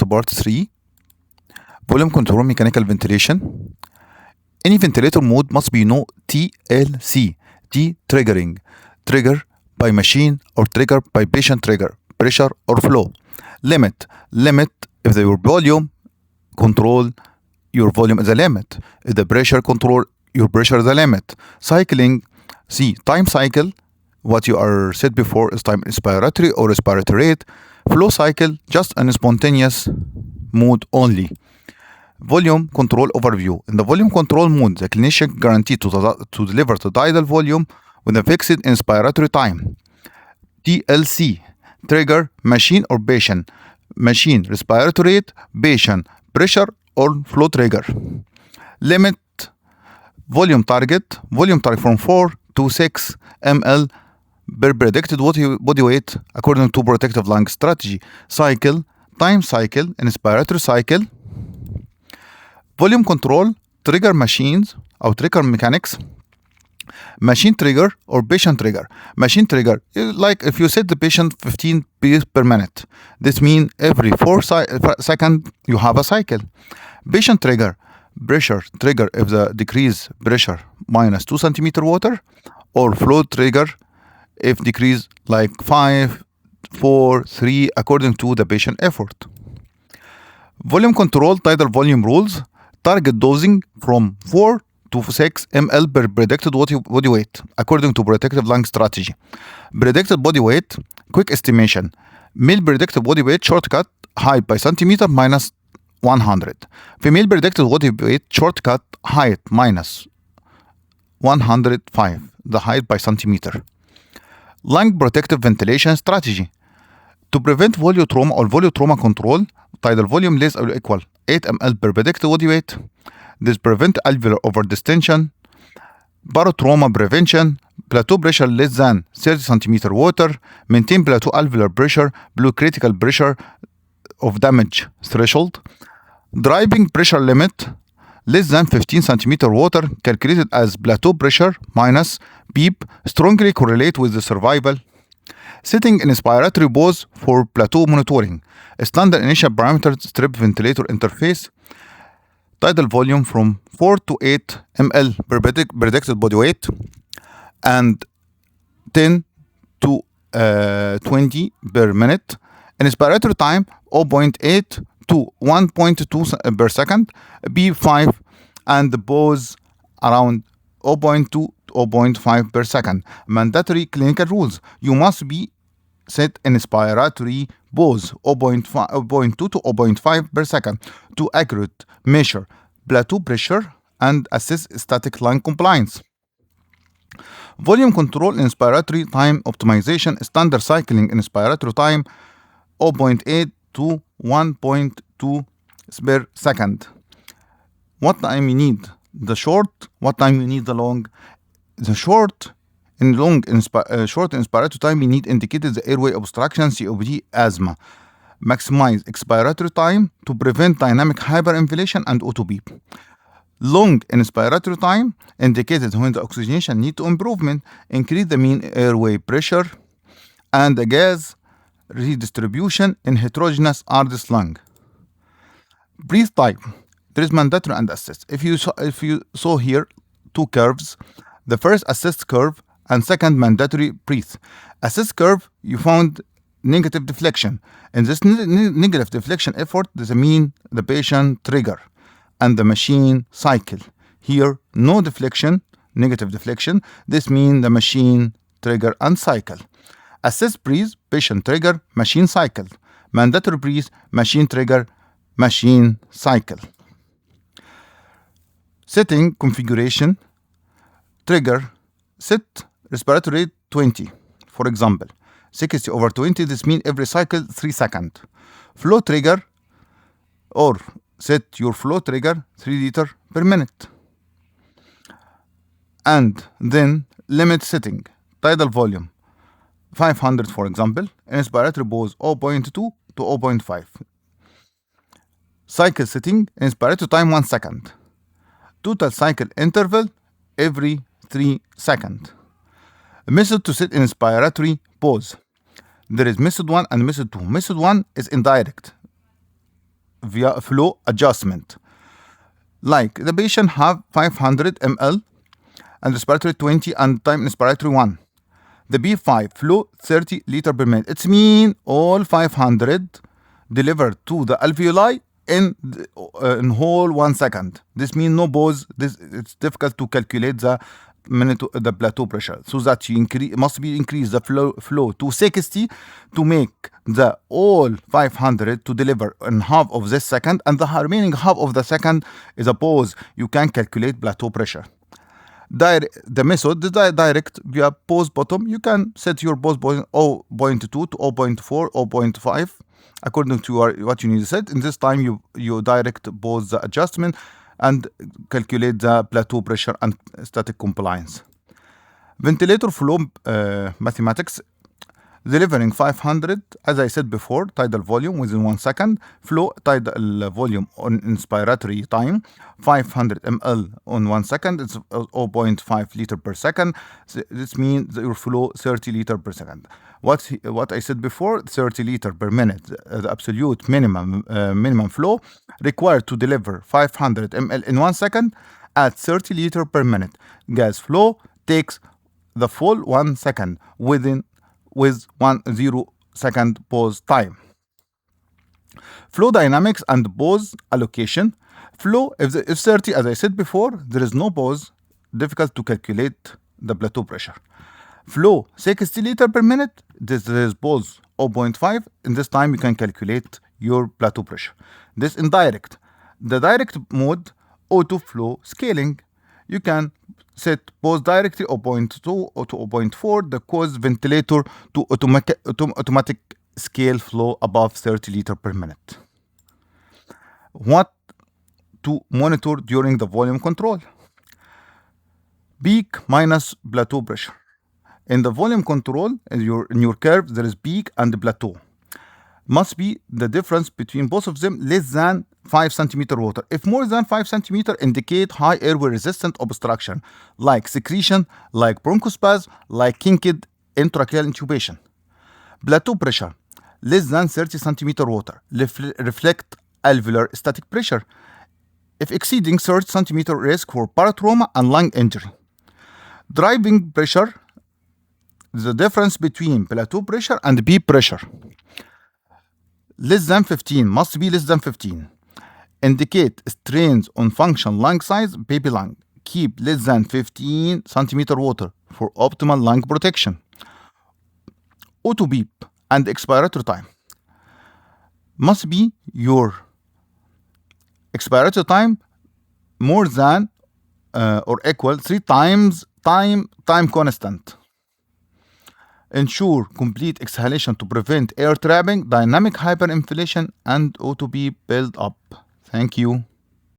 part 3. Volume control mechanical ventilation. Any ventilator mode must be no TLC. T triggering. Trigger by machine or trigger by patient trigger. Pressure or flow. Limit. Limit if your volume control, your volume is a limit. If the pressure control, your pressure is a limit. Cycling. C. Time cycle. What you are said before is time inspiratory or respiratory rate. Flow cycle, just an spontaneous mode only. Volume control overview. In the volume control mode, the clinician guaranteed to deliver the tidal volume with a fixed inspiratory time. TLC, trigger, machine or patient. Machine, respiratory rate, patient, pressure or flow trigger. Limit, volume target from 4 to 6 ml per predicted body weight according to protective lung strategy. Cycle, time cycle, inspiratory cycle. Volume control, trigger machines or trigger mechanics. Machine trigger or patient trigger. Machine trigger, like if you set the patient 15 beats per minute, this means every 4 seconds you have a cycle. Patient trigger, pressure trigger if the decrease pressure minus 2 centimeter water, or flow trigger if decrease like 5, 4, 3 according to the patient effort. Volume control tidal volume rules. Target dosing from 4 to 6 ml per predicted body weight according to protective lung strategy. Predicted body weight, quick estimation. Male predicted body weight shortcut, height by centimeter minus 100. Female predicted body weight shortcut, height minus 105, the height by centimeter. Lung protective ventilation strategy. To prevent volutrauma or volutrauma control, tidal volume less or equal 8 ml per predicted body weight. This prevent alveolar overdistension. Barotrauma prevention. Plateau pressure less than 30 centimeter water. Maintain plateau alveolar pressure below critical pressure of damage threshold. Driving pressure limit less than 15 centimeter water calculated as plateau pressure minus PEEP strongly correlate with the survival. Setting in inspiratory pose for plateau monitoring. Standard initial parameter strip ventilator interface. Tidal volume from 4 to 8 ml per predicted body weight and 10 to 20 per minute. Inspiratory time 0.8 to 1.2 per second. B5 and the pause around 0.2 to 0.5 per second. Mandatory clinical rules. You must be set in inspiratory pose 0.2 to 0.5 per second to accurate measure plateau pressure and assess static lung compliance. Volume control inspiratory time optimization. Standard cycling inspiratory time 0.8 to 1.2 per second. What time you need the short, what time you need the long. The short inspiratory time you need indicated the airway obstruction, COPD, asthma. Maximize expiratory time to prevent dynamic hyperinflation and auto-beep. Long inspiratory time indicated when the oxygenation need to improvement, increase the mean airway pressure and the gas redistribution in heterogeneous ARDS lung. Breathe type. There is mandatory and assist. If you saw here two curves, the first assist curve and second mandatory breathe. Assist curve, you found negative deflection. In this negative deflection effort, this mean the patient trigger and the machine cycle. Here, no deflection, negative deflection. This mean the machine trigger and cycle. Assist breathe, patient trigger, machine cycle. Mandatory breathe, machine trigger, machine cycle. Setting configuration. Trigger, set respiratory rate 20, for example. 60 over 20, this means every cycle 3 seconds. Flow trigger, or set your flow trigger 3 liter per minute. And then limit setting, tidal volume 500, for example. Inspiratory pose 0.2 to 0.5. Cycle setting, inspiratory time 1 second. Total cycle interval every 3 seconds. Method to set inspiratory pause. There is method 1 and method 2. Method 1 is indirect. via flow adjustment. Like the patient have 500 ml and respiratory 20 and time inspiratory 1. The B5 flow 30 liter per minute. It means all 500 delivered to the alveoli in whole 1 second. This means no pause. It's difficult to calculate the the plateau pressure, so that you must be increase the flow to 60 to make the all 500 to deliver in half of this second, and the remaining half of the second is a pause. You can calculate plateau pressure. The method, the direct via pause bottom, you can set your pause point 0.2 to 0.4, 0.5 according to what you need to set. In this time, you direct pause the adjustment and calculate the plateau pressure and static compliance. Ventilator flow mathematics, delivering 500, as I said before, tidal volume within 1 second, flow tidal volume on inspiratory time, 500 ml on 1 second, it's 0.5 liter per second. So this means your flow 30 liter per second. What I said before, 30 liter per minute, the absolute minimum flow required to deliver 500 ml in 1 second at 30 liter per minute. Gas flow takes the full 1 second with 0 second pause time. Flow dynamics and pause allocation. Flow, if 30, as I said before, there is no pause, difficult to calculate the plateau pressure. Flow 60 liter per minute, there is pause 0.5. In this time, you can calculate your plateau pressure. This indirect. The direct mode, auto flow scaling. You can set pause directly 0.2 or to 0.4, the cause ventilator to automatic scale flow above 30 liter per minute. What to monitor during the volume control? Peak minus plateau pressure. In the volume control, in your curve, there is peak and plateau. Must be the difference between both of them less than 5 centimeter water. If more than 5 centimeter, indicate high airway resistant obstruction, like secretion, like bronchospasm, like kinked intratracheal intubation. Plateau pressure, less than 30 centimeter water, reflect alveolar static pressure. If exceeding 30 centimeter, risk for paratrauma and lung injury. Driving pressure, the difference between plateau pressure and peak pressure. Less than 15, must be less than 15. Indicate strains on function lung size, baby lung. Keep less than 15 centimeter water for optimal lung protection. Auto beep and expiratory time. Must be your expiratory time more than or equal 3 times time constant. Ensure complete exhalation to prevent air trapping, dynamic hyperinflation, and auto beep build up. Thank you.